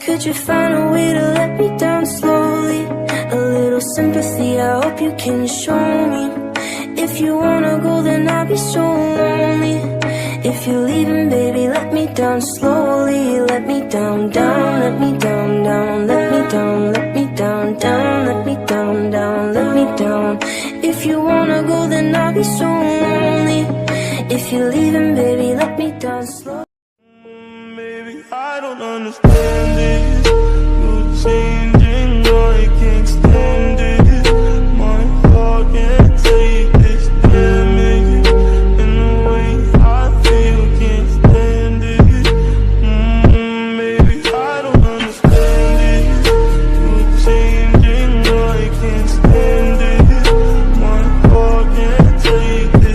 Could you find a way to let me down slowly? A little sympathy, I hope you can show me. If you wanna go, then I'll be so lonely. If you're leaving, baby, let me down slowly. Let me down, down, let me down, down, let me down, let me down, down, let me down, down, let me down. If you wanna go, then I'll be so lonely. If you're leaving, baby, let me down slowly. Baby, I don't understand it.